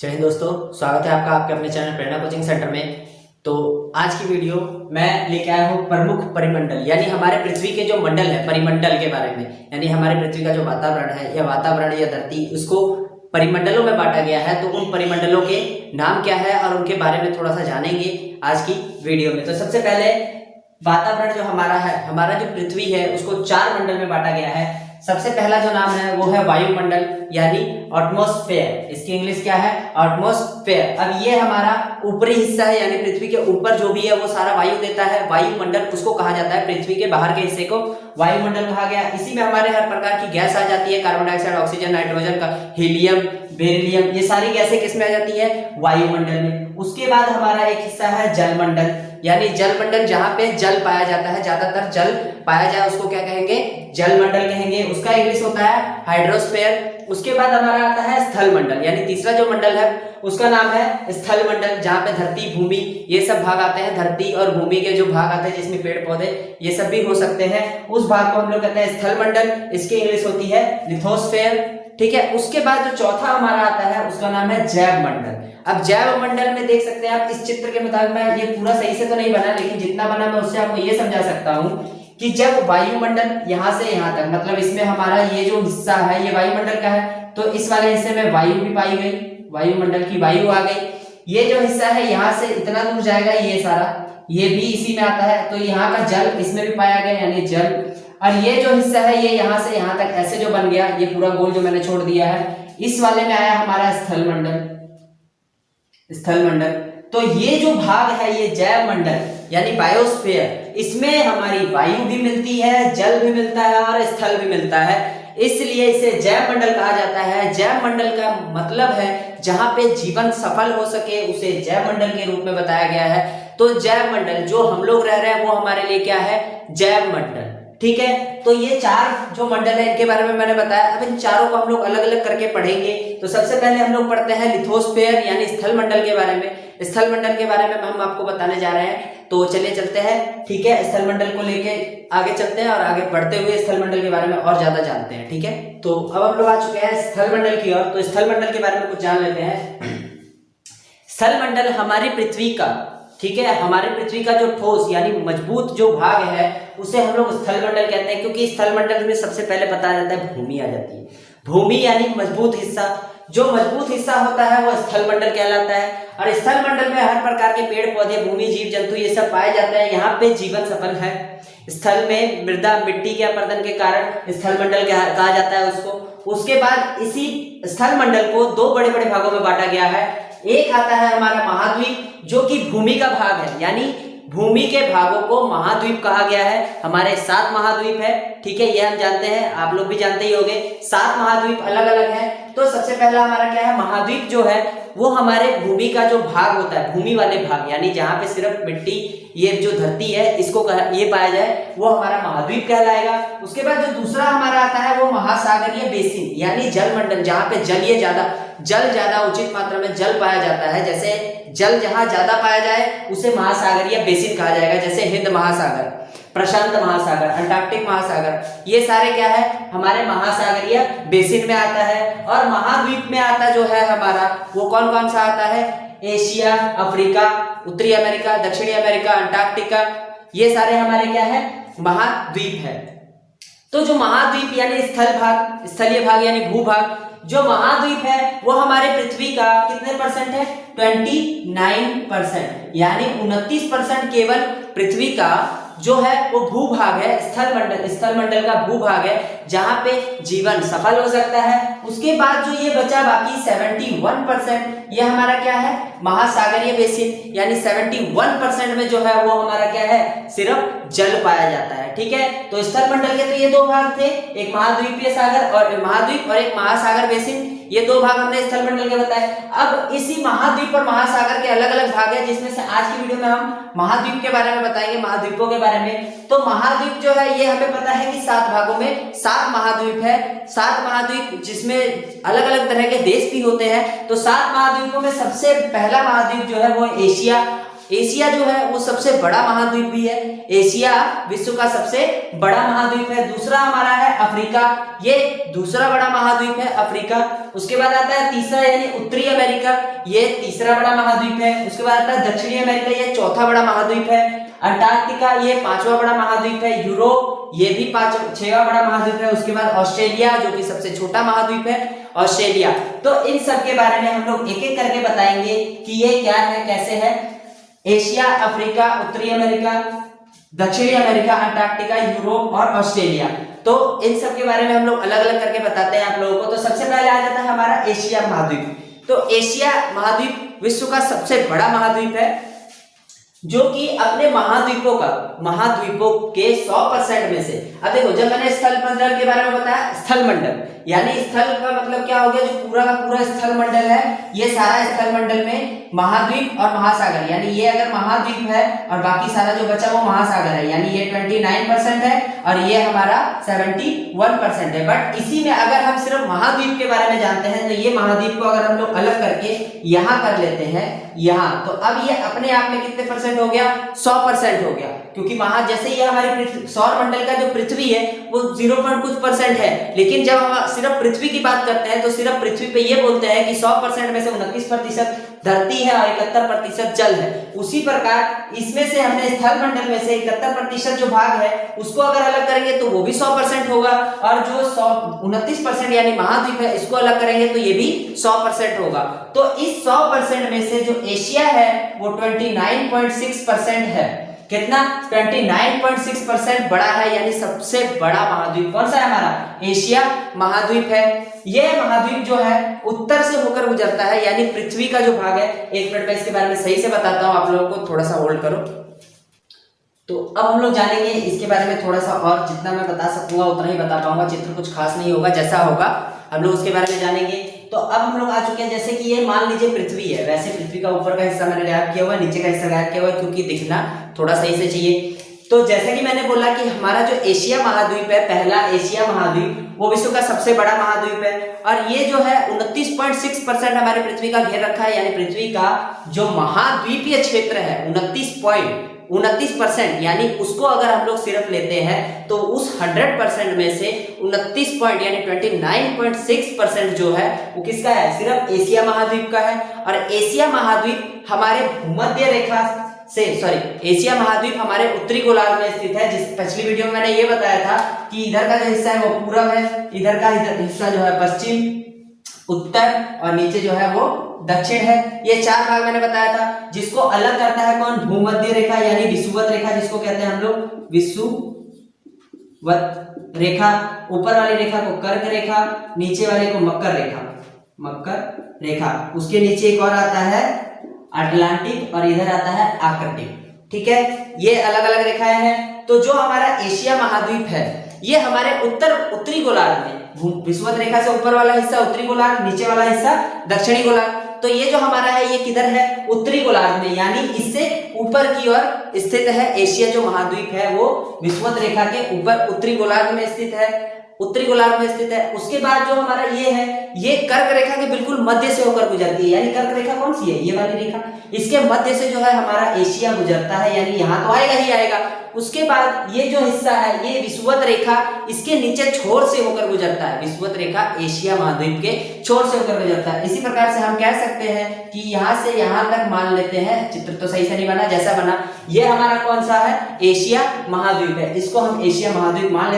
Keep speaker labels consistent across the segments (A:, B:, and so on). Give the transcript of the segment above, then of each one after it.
A: जय हिंद दोस्तों, स्वागत है आपका आपके अपने चैनल प्रेरणा कोचिंग सेंटर में। तो आज की वीडियो मैं लेके आया हूँ प्रमुख परिमंडल यानी हमारे पृथ्वी के जो मंडल है परिमंडल के बारे में। यानी हमारे पृथ्वी का जो वातावरण है या वातावरण या धरती उसको परिमंडलों में बांटा गया है। तो उन परिमंडलों के नाम क्या है और उनके बारे में थोड़ा सा जानेंगे आज की वीडियो में। तो सबसे पहले वातावरण जो हमारा है, हमारा जो पृथ्वी है उसको 4 मंडल में बांटा गया है। सबसे पहला जो नाम है वो है वायुमंडल यानी एटमॉस्फेयर। इसकी इंग्लिश क्या है? एटमॉस्फेयर। अब ये हमारा ऊपरी हिस्सा है यानी पृथ्वी के ऊपर जो भी है वो सारा वायु देता है। वायुमंडल उसको कहा जाता है। पृथ्वी के बाहर के हिस्से को वायुमंडल कहा गया। इसी में हमारे हर प्रकार की गैस आ जाती है, कार्बन डाइऑक्साइड, ऑक्सीजन, नाइट्रोजन का, हीलियम, बेरिलियम, ये सारी गैसें किसमें आ जाती है? वायुमंडल में। उसके बाद हमारा एक हिस्सा है जलमंडल यानी जलमंडल, जहां पे जल पाया जाता है, ज्यादातर जल पाया जाए उसको क्या कहेंगे? जलमंडल कहेंगे। उसका इंग्लिश होता है हाइड्रोस्फीयर। उसके बाद हमारा आता है स्थल मंडल यानी तीसरा जो मंडल है उसका नाम है स्थल मंडल, जहां पे धरती, भूमि ये सब भाग आते हैं। धरती और भूमि के जो भाग आते हैं जिसमें पेड़ पौधे ये सब भी हो सकते हैं, उस भाग को हम लोग कहते हैं स्थल मंडल। इसकी इंग्लिश होती है लिथोस्फीयर। ठीक है। उसके बाद जो चौथा हमारा आता है उसका नाम है जैव मंडल। अब जैव मंडल में देख सकते हैं आप इस चित्र के मुताबिक, मैं ये पूरा सही से तो नहीं बना लेकिन जितना बना मैं उससे आपको ये समझा सकता हूं कि जब वायुमंडल यहां से यहां तक, मतलब इसमें हमारा ये जो हिस्सा है ये वायुमंडल का है, तो इस वाले हिस्से में वायु भी पाई गई, वायुमंडल की वायु आ गई। ये जो हिस्सा है यहाँ से इतना दूर जाएगा, ये सारा ये भी इसी में आता है, तो यहाँ का जल इसमें भी पाया गया यानी जल। और ये जो हिस्सा है ये यहाँ से यहाँ तक ऐसे जो बन गया, ये पूरा गोल जो मैंने छोड़ दिया है, इस वाले में आया हमारा स्थल मंडल। स्थल मंडल तो ये जो भाग है ये जैव मंडल यानी बायोस्फीयर, इसमें हमारी वायु भी मिलती है, जल भी मिलता है और स्थल भी मिलता है, इसलिए इसे जैव मंडल कहा जाता है। जैव मंडल का मतलब है जहां पे जीवन सफल हो सके उसे जैव मंडल के रूप में बताया गया है। तो जैव मंडल जो हम लोग रह रहे हैं वो हमारे लिए क्या है? जैव मंडल। ठीक है। तो ये 4 जो मंडल है इनके बारे में मैंने बताया। अब इन चारों को हम लोग अलग अलग करके पढ़ेंगे। तो सबसे पहले हम लोग पढ़ते हैं लिथोस्फीयर यानी स्थल मंडल के बारे में। स्थल मंडल के बारे में हम आपको बताने जा रहे हैं, तो चलिए चलते हैं। ठीक है। स्थल मंडल को लेके आगे चलते हैं और आगे बढ़ते हुए स्थल मंडल के बारे में और ज्यादा जानते हैं। ठीक है। तो अब हम लोग आ चुके हैं स्थल मंडल की ओर। तो स्थल मंडल के बारे में कुछ जान लेते हैं। स्थल मंडल हमारी पृथ्वी का, ठीक है, हमारे पृथ्वी का जो ठोस यानी मजबूत जो भाग है उसे हम लोग स्थल मंडल कहते हैं, क्योंकि स्थल मंडल में सबसे पहले बताया जाता है भूमि आ जाती है। भूमि यानी मजबूत हिस्सा, जो मजबूत हिस्सा होता है वो स्थल मंडल कहलाता है। और स्थल मंडल में हर प्रकार के पेड़ पौधे, भूमि, जीव जंतु ये सब पाए जाते हैं। यहाँ पे जीवन सफल है। स्थल में मृदा, मिट्टी के अपरदन के कारण स्थल मंडल कहा जाता है उसको। उसके बाद इसी स्थल मंडल को 2 बड़े बड़े भागों में बांटा गया है। एक आता है हमारा महाद्वीप जो कि भूमि का भाग है, यानी भूमि के भागों को महाद्वीप कहा गया है। हमारे 7 महाद्वीप है। ठीक है, ये हम जानते हैं, आप लोग भी जानते ही होंगे। 7 महाद्वीप अलग अलग है। तो सबसे पहला हमारा क्या है? महाद्वीप जो है वो हमारे भूमि का जो भाग होता है, भूमि वाले भाग यानी जहां पे सिर्फ मिट्टी, ये जो धरती है इसको ये पाया जाए, वो हमारा महाद्वीप कहलाएगा। उसके बाद जो दूसरा हमारा आता है वो महासागरीय बेसिन यानी जलमंडल, जहां पे जल ज्यादा उचित मात्रा में जल पाया जाता है। जैसे जल जहां ज्यादा पाया जाए उसे महासागरीय बेसिन कहा जाएगा। जैसे हिंद महासागर, प्रशांत महासागर, अंटार्कटिक महासागर, ये सारे क्या है? हमारे महासागरीय बेसिन में आता है। और महाद्वीप में आता जो है हमारा, वो कौन कौन सा आता है? एशिया, अफ्रीका, उत्तरी अमेरिका, दक्षिणी अमेरिका, अंटार्कटिका, ये सारे हमारे क्या है? महाद्वीप है। तो जो महाद्वीप यानी स्थलीय भाग यानी भूभाग, जो महाद्वीप है वो हमारे पृथ्वी का कितने परसेंट है? 29%, यानी 29% केवल पृथ्वी का जो है वो भूभाग है, स्थल मंडल का भूभाग है, जहां पे जीवन सफल हो सकता है। उसके बाद जो ये बचा बाकी 71%, ये हमारा क्या है? महासागरीय बेसिन, यानी 71% में जो है वो हमारा क्या है? सिर्फ जल पाया जाता है। ठीक है। तो स्थल मंडल के तो ये 2 भाग थे, एक महाद्वीपीय सागर और महाद्वीप और एक महासागर बेसिन, ये 2 भाग हमने स्थल मंडल के बताए। अब इसी महाद्वीप और महासागर के अलग अलग भाग है, जिसमें से आज की वीडियो में हम महाद्वीप के बारे में बताएंगे, महाद्वीपों के बारे में। तो महाद्वीप जो है ये हमें पता है कि 7 भागों में 7 महाद्वीप है। 7 महाद्वीप जिसमें अलग अलग तरह के देश भी होते हैं। तो 7 महाद्वीपों में सबसे पहला महाद्वीप जो है वो एशिया एशिया जो है वो सबसे बड़ा महाद्वीप भी है। एशिया विश्व का सबसे बड़ा महाद्वीप है। दूसरा हमारा है अफ्रीका, ये दूसरा बड़ा महाद्वीप है अफ्रीका। उसके बाद आता है तीसरा यानी उत्तरी अमेरिका, ये तीसरा बड़ा महाद्वीप है। उसके बाद आता है दक्षिणी अमेरिका, ये चौथा बड़ा महाद्वीप है। अंटार्कटिका ये पांचवा बड़ा महाद्वीप है। यूरोप ये भी छठवां बड़ा महाद्वीप है। उसके बाद ऑस्ट्रेलिया जो कि सबसे छोटा महाद्वीप है, ऑस्ट्रेलिया। तो इन सब के बारे में हम लोग एक एक करके बताएंगे कि ये क्या है, कैसे है। एशिया, अफ्रीका, उत्तरी अमेरिका, दक्षिणी अमेरिका, अंटार्कटिका, यूरोप और ऑस्ट्रेलिया। तो इन सब के बारे में हम लोग अलग अलग करके बताते हैं आप लोगों को। तो सबसे पहले आ जाता है हमारा एशिया महाद्वीप। तो एशिया महाद्वीप विश्व का सबसे बड़ा महाद्वीप है, जो कि अपने महाद्वीपों के 100% में से, अब देखो जब मैंने स्थल मंडल के बारे में बताया, स्थल मंडल यानी स्थल का मतलब क्या हो गया, जो पूरा का पूरा स्थल मंडल है, ये सारा स्थल मंडल में महाद्वीप और महासागर, यानी ये अगर महाद्वीप है और बाकी सारा जो बचा वो महासागर है, यानी ये 29% है और ये हमारा 71% है। बट इसी में अगर हम सिर्फ महाद्वीप के बारे में जानते हैं, तो ये महाद्वीप को अगर हम लोग अलग करके यहाँ कर लेते हैं, यहाँ, तो अब ये अपने आप में कितने परसेंट हो गया, 100% हो गया। क्योंकि जैसे ये हमारी सौर मंडल का जो पृथ्वी है वो 0 कुछ परसेंट है, लेकिन जब हम सिर्फ पृथ्वी की बात करते हैं तो सिर्फ पृथ्वी पे ये बोलते हैं कि 100% में से 29% धरती है और 71% जल है। उसी प्रकार इसमें से हमने स्थल मंडल में से 71% जो भाग है उसको अगर अलग करेंगे तो वो भी 100% होगा, और जो 29% यानी महाद्वीप है इसको अलग करेंगे तो ये भी 100% होगा। तो इस 100% में से जो एशिया है वो 29.6% है। कितना, 29.6% बड़ा है, यानी सबसे बड़ा महाद्वीप कौन सा है, हमारा एशिया महाद्वीप है। यह महाद्वीप जो है उत्तर से होकर गुजरता है, यानी पृथ्वी का जो भाग है, एक मिनट में इसके बारे में सही से बताता हूं आप लोगों को, थोड़ा सा होल्ड करो। तो अब हम लोग जानेंगे इसके बारे में थोड़ा सा, और जितना मैं बता सकूंगा उतना ही बता पाऊंगा, चित्र कुछ खास नहीं होगा, जैसा होगा हम लोग उसके बारे में जानेंगे। तो अब हम लोग आ चुके हैं, जैसे कि ये मान लीजिए पृथ्वी है, वैसे पृथ्वी का ऊपर का हिस्सा मैंने गायब किया हुआ है, नीचे का हिस्सा गायब किया हुआ है, क्योंकि दिखना थोड़ा सही से चाहिए। तो जैसे कि मैंने बोला कि हमारा जो एशिया महाद्वीप है, पहला एशिया महाद्वीप, वो विश्व का सबसे बड़ा महाद्वीप है, और ये जो है 29.6% हमारे पृथ्वी का घेर रखा है, यानी पृथ्वी का जो महाद्वीपीय क्षेत्र है 29%, यानी उसको अगर हम लोग सिर्फ लेते हैं तो उस 100% में से 29 पॉइंट यानी 29.6% जो है वो किसका है, सिर्फ एशिया महाद्वीप का है। और एशिया महाद्वीप हमारे भूमध्य रेखा से, एशिया महाद्वीप हमारे उत्तरी गोलार्ध में स्थित है। जिस पिछली वीडियो में मैंने ये बताया था कि इधर का जो हिस्सा है वो पूरब है, इधर का हिस्सा जो है पश्चिम, उत्तर और नीचे जो है वो दक्षिण है। ये 4 भाग मैंने बताया था, जिसको अलग करता है कौन, भूमध्य रेखा यानी विषुवत रेखा, जिसको कहते हैं हम लोग विषुवत रेखा। ऊपर वाली रेखा को कर्क रेखा, नीचे वाले को मकर रेखा। उसके नीचे एक और आता है अटलांटिक और इधर आता है आर्कटिक। ठीक है, ये अलग अलग रेखाएं हैं। तो जो हमारा एशिया महाद्वीप है ये हमारे उत्तरी गोलार्ध में, विषुवत रेखा से ऊपर वाला हिस्सा उत्तरी गोलार्ध, नीचे वाला हिस्सा दक्षिणी गोलार्ध। तो ये जो हमारा है ये किधर है, उत्तरी गोलार्ध में, यानी इससे ऊपर की ओर स्थित है। एशिया जो महाद्वीप है वो विषुवत रेखा के ऊपर उत्तरी गोलार्ध में स्थित है, उत्तरी गोलार्ध में स्थित है। उसके बाद जो हमारा ये है, ये कर्क रेखा के बिल्कुल मध्य से होकर गुजरती है, यानी कर्क रेखा कौन सी है, ये वाली रेखा, इसके मध्य से जो है हमारा एशिया गुजरता है, यानी यहाँ तो आएगा ही आएगा। उसके बाद ये जो हिस्सा है ये विषुवत रेखा इसके नीचे छोर से होकर गुजरता है, विषुवत रेखा एशिया महाद्वीप के छोर से होकर गुजरता है। इसी प्रकार से हम कह सकते हैं कि यहाँ से यहाँ तक मान लेते हैं, चित्र तो सही से नहीं बना, जैसा बना ये हमारा कौन सा है, एशिया महाद्वीप है। इसको हम एशिया महाद्वीप मान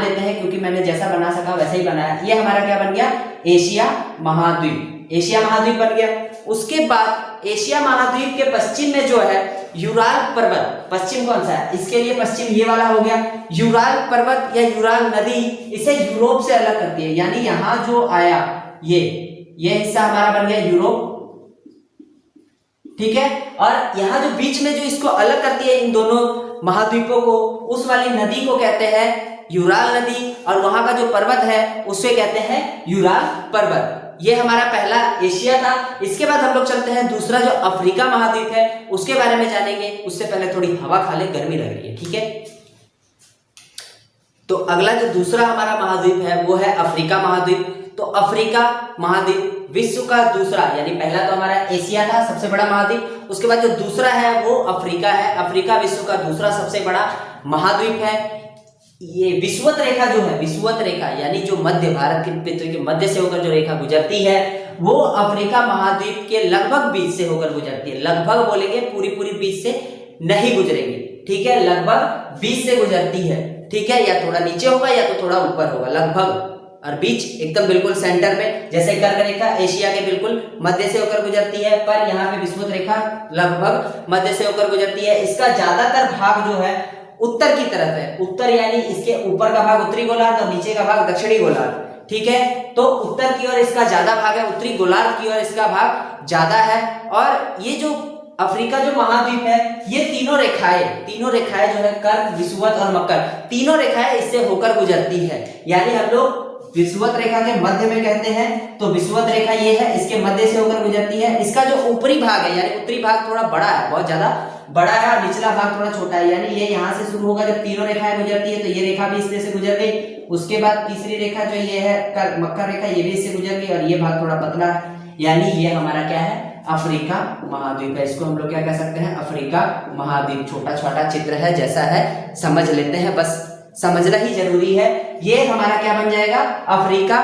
A: लेते हैं क्योंकि मैंने जैसा बना सका वैसा ही बनाया। ये हमारा क्या बन गया, एशिया महाद्वीप बन गया। उसके बाद एशिया महाद्वीप के पश्चिम में जो है यूराल पर्वत, पश्चिम कौन सा है, इसके लिए पश्चिम ये वाला हो गया। यूराल पर्वत या यूराल नदी इसे यूरोप से अलग करती है, यानी यहाँ जो आया ये हिस्सा हमारा बन गया यूरोप। ठीक है, और यहाँ जो बीच में जो इसको अलग करती है इन दोनों महाद्वीपों को, उस वाली नदी को कहते हैं यूराल नदी, और वहां का जो पर्वत है उसे कहते हैं यूराल पर्वत। ये हमारा पहला एशिया था। इसके बाद हम लोग चलते हैं दूसरा जो अफ्रीका महाद्वीप है उसके बारे में जानेंगे। उससे पहले थोड़ी हवा खा ले, गर्मी लग रही है। ठीक है, तो अगला जो दूसरा हमारा महाद्वीप है वो है अफ्रीका महाद्वीप। तो अफ्रीका महाद्वीप विश्व का दूसरा, यानी पहला तो हमारा एशिया था सबसे बड़ा महाद्वीप, उसके बाद जो दूसरा है वो अफ्रीका है। अफ्रीका विश्व का दूसरा सबसे बड़ा महाद्वीप है। ये विषुवत रेखा जो है, विषुवत रेखा यानी जो मध्य भारत की पृथ्वी के मध्य से होकर जो रेखा गुजरती है वो अफ्रीका महाद्वीप के लगभग बीच से होकर गुजरती है। लगभग बोलेंगे, पूरी पूरी बीच से नहीं गुजरेगी, ठीक है, लगभग बीच से गुजरती है, ठीक है, या थोड़ा नीचे होगा या तो थोड़ा ऊपर होगा, लगभग, और बीच एकदम बिल्कुल सेंटर में। जैसे कर्क रेखा एशिया के बिल्कुल मध्य से होकर गुजरती है, पर यहाँ पे विषुवत रेखा लगभग मध्य से होकर गुजरती है। इसका ज्यादातर भाग जो है उत्तर की तरफ है, उत्तर यानी इसके ऊपर का भाग उत्तरी गोलार्ध और नीचे का भाग दक्षिणी गोलार्ध, ठीक है। तो उत्तर की ओर इसका ज्यादा भाग है, उत्तरी गोलार्ध की ओर इसका भाग ज्यादा है। और ये जो अफ्रीका जो महाद्वीप है, ये तीनों रेखाएं जो है कर्क, विषुवत और मकर, तीनों रेखाएं इससे होकर गुजरती है। यानी हम लोग विषुवत रेखा के मध्य में कहते हैं, तो विषुवत रेखा ये है, इसके मध्य से होकर गुजरती है। इसका जो ऊपरी भाग है यानी उत्तरी भाग थोड़ा बड़ा है, बहुत ज्यादा बड़ा है, और निचला भाग थोड़ा छोटा है। यानी ये यहाँ से शुरू होगा, जब तीनों रेखाएं गुजरती है तो ये रेखा भी इससे गुजर गई, उसके बाद तीसरी रेखा जो ये है मकर रेखा, ये भी इससे गुजर गई, और ये भाग थोड़ा पतला है। यानी ये हमारा क्या है, अफ्रीका महाद्वीप है। इसको हम लोग क्या कह सकते हैं, अफ्रीका महाद्वीप। छोटा छोटा चित्र है, जैसा है समझ लेते हैं, बस समझना ही जरूरी है। ये हमारा क्या बन जाएगा, अफ्रीका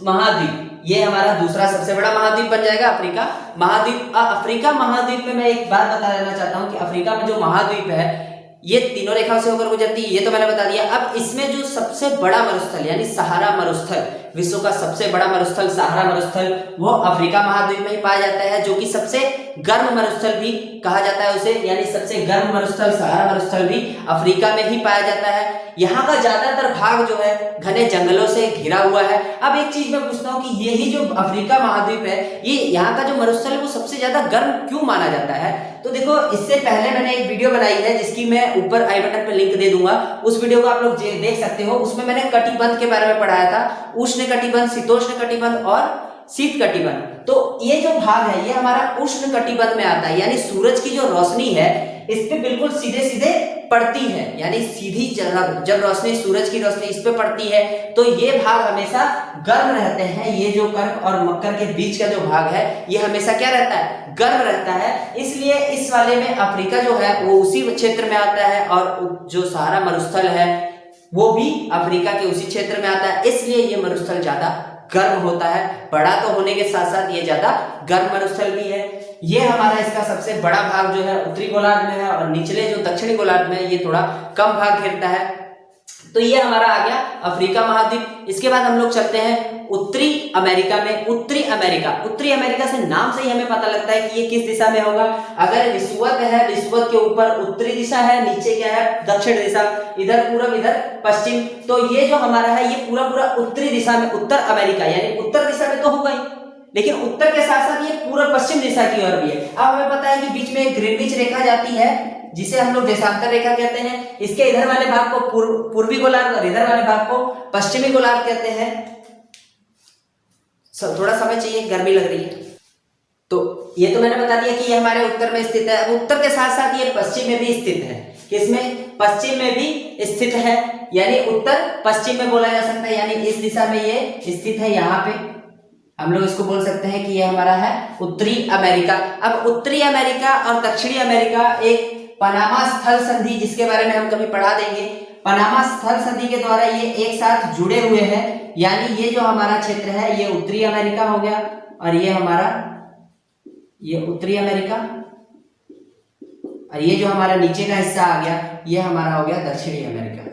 A: महाद्वीप। ये हमारा दूसरा सबसे बड़ा महाद्वीप बन जाएगा, अफ्रीका महाद्वीप। अफ्रीका महाद्वीप में मैं एक बात बता देना चाहता हूं कि अफ्रीका में जो महाद्वीप है ये तीनों रेखाओं से होकर गुजरती है, ये तो मैंने बता दिया। अब इसमें जो सबसे बड़ा मरुस्थल यानी सहारा मरुस्थल, विश्व का सबसे बड़ा मरुस्थल सहारा मरुस्थल, वो अफ्रीका महाद्वीप में ही पाया जाता है, जो कि सबसे गर्म मरुस्थल भी कहा जाता है उसे, यानी सबसे गर्म मरुस्थल सहारा मरुस्थल भी अफ्रीका में ही पाया जाता है। यहाँ का ज्यादातर भाग जो है घने जंगलों से घिरा हुआ है। अब एक चीज मैं पूछता हूँ कि यही जो अफ्रीका महाद्वीप है, ये यहाँ का जो मरुस्थल है वो सबसे ज्यादा गर्म क्यों माना जाता है? तो देखो, इससे पहले मैंने एक वीडियो बनाई है जिसकी मैं ऊपर आई बटन पे लिंक दे दूंगा, उस वीडियो को आप लोग देख सकते हो। उसमें मैंने कटिबंध के बारे में पढ़ाया था, उष्ण कटिबंध, शीतोष्ण कटिबंध और शीत कटिबंध। तो ये जो भाग है ये हमारा उष्ण कटिबंध में आता है, यानी सूरज की जो रोशनी है इस पे बिल्कुल सीधे सीधे पड़ती है, यानी सीधी जब रोशनी, सूरज की रोशनी इस पे पड़ती है तो ये भाग हमेशा गर्म रहते हैं। ये जो कर्क और मकर के बीच का जो भाग है ये हमेशा क्या रहता है, गर्म रहता है। इसलिए इस वाले में अफ्रीका जो है वो उसी क्षेत्र में आता है, और जो सहारा मरुस्थल है वो भी अफ्रीका के उसी क्षेत्र में आता है। इसलिए ये मरुस्थल ज्यादा गर्म होता है, बड़ा तो होने के साथ साथ ये ज्यादा गर्म मरुस्थल भी है। ये हमारा इसका सबसे बड़ा भाग जो है उत्तरी गोलार्ध में है, और निचले जो दक्षिणी गोलार्ध में ये थोड़ा कम भाग घेरता है। तो ये हमारा आ गया अफ्रीका महाद्वीप। इसके बाद हम लोग चलते हैं उत्तरी अमेरिका में। उत्तरी अमेरिका से नाम से ही हमें पता लगता है कि ये किस दिशा में होगा। अगर विषुवत है, विषुवत के ऊपर उत्तरी दिशा है, नीचे क्या है, दक्षिण दिशा, इधर पूर्व इधर पश्चिम। तो ये जो हमारा है ये पूरा पूरा उत्तरी दिशा में, उत्तर अमेरिका यानी उत्तर दिशा में तो होगा ही, लेकिन उत्तर के साथ साथ ये पूर्व पश्चिम दिशा की ओर भी है। अब हमें पता है कि बीच में एक ग्रीनविच रेखा जाती है जिसे हम लोग देशांतर रेखा कहते हैं। इसके इधर वाले भाग को पूर्वी गोलार्ध और इधर वाले भाग को पश्चिमी गोलार्ध कहते हैं। थोड़ा समय चाहिए, गर्मी लग रही है। तो ये तो मैंने बता दिया कि ये हमारे उत्तर में स्थित है। उत्तर के साथ साथ ये पश्चिम में भी स्थित है। किसमें? पश्चिम में भी स्थित है, यानी उत्तर पश्चिम में बोला जा सकता है, यानी इस दिशा में ये स्थित है। यहाँ पे हम लोग इसको बोल सकते हैं कि ये हमारा है उत्तरी अमेरिका। अब उत्तरी अमेरिका और दक्षिणी अमेरिका एक पनामा स्थल संधि, जिसके बारे में हम कभी पढ़ा देंगे, पनामा स्थल संधि के द्वारा ये एक साथ जुड़े हुए हैं। यानी ये जो हमारा क्षेत्र है ये उत्तरी अमेरिका हो गया, और ये हमारा ये उत्तरी अमेरिका, और ये जो हमारा नीचे का हिस्सा आ गया ये हमारा हो गया दक्षिणी अमेरिका।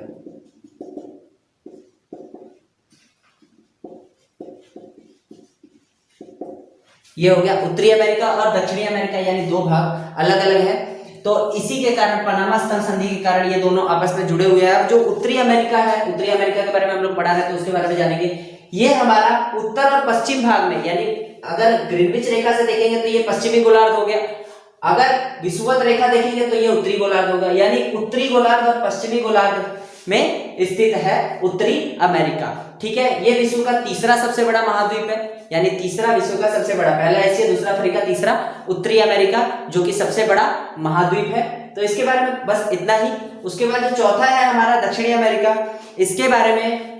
A: ये हो गया उत्तरी अमेरिका और दक्षिणी अमेरिका, यानी दो भाग अलग अलग है। तो इसी के कारण पनामा स्थल संधि के कारण ये दोनों आपस में जुड़े हुए हैं। अब जो उत्तरी अमेरिका है, उत्तरी अमेरिका के बारे में हम लोग पढ़ा रहे हैं तो उसके बारे में जानेंगे। ये हमारा उत्तर और पश्चिम भाग में, यानी अगर ग्रीनविच रेखा से देखेंगे तो ये पश्चिमी गोलार्ध हो गया, अगर विषुवत रेखा देखेंगे तो ये उत्तरी गोलार्ध होगा। यानी उत्तरी गोलार्ध और पश्चिमी गोलार्ध में स्थित है उत्तरी अमेरिका। ठीक है, ये विश्व का तीसरा सबसे बड़ा महाद्वीप है, यानी तीसरा विश्व का सबसे बड़ा, पहला एशिया, दूसरा अफ्रीका, तीसरा उत्तरी अमेरिका, जो कि सबसे बड़ा महाद्वीप है। तो इसके बारे में बस इतना ही। उसके बाद जो चौथा है हमारा दक्षिणी अमेरिका, इसके बारे में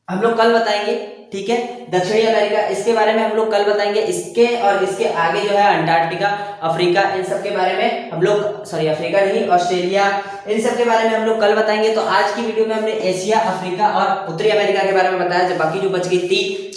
A: हम लोग कल बताएंगे, ठीक है। दक्षिणी अमेरिका इसके बारे में हम लोग कल बताएंगे। इसके और इसके आगे जो है अंटार्कटिका, अफ्रीका, इन सब के बारे में हम लोग, सॉरी अफ्रीका नहीं, ऑस्ट्रेलिया, इन सब के बारे में हम लोग कल बताएंगे। तो आज की वीडियो में हमने एशिया, अफ्रीका और उत्तरी अमेरिका के बारे में बताया। जब बाकी जो बच गई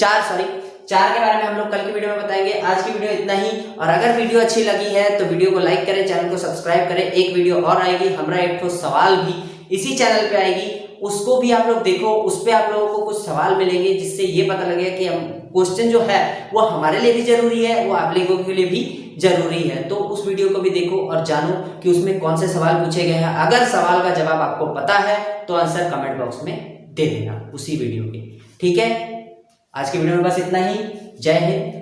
A: चार के बारे में हम लोग कल की वीडियो में बताएंगे। आज की वीडियो इतना ही। और अगर वीडियो अच्छी लगी है तो वीडियो को लाइक करें, चैनल को सब्सक्राइब करें। एक वीडियो और आएगी, हमारा एक सवाल भी इसी चैनल पे आएगी, उसको भी आप लोग देखो। उस पे आप लोगों को कुछ सवाल मिलेंगे जिससे ये पता लगेगा कि हम क्वेश्चन जो है वो हमारे लिए भी जरूरी है, वो आप लोगों के लिए भी जरूरी है। तो उस वीडियो को भी देखो और जानो कि उसमें कौन से सवाल पूछे गए हैं। अगर सवाल का जवाब आपको पता है तो आंसर कमेंट बॉक्स में दे देना उसी वीडियो के, ठीक है। आज के वीडियो में बस इतना ही। जय हिंद।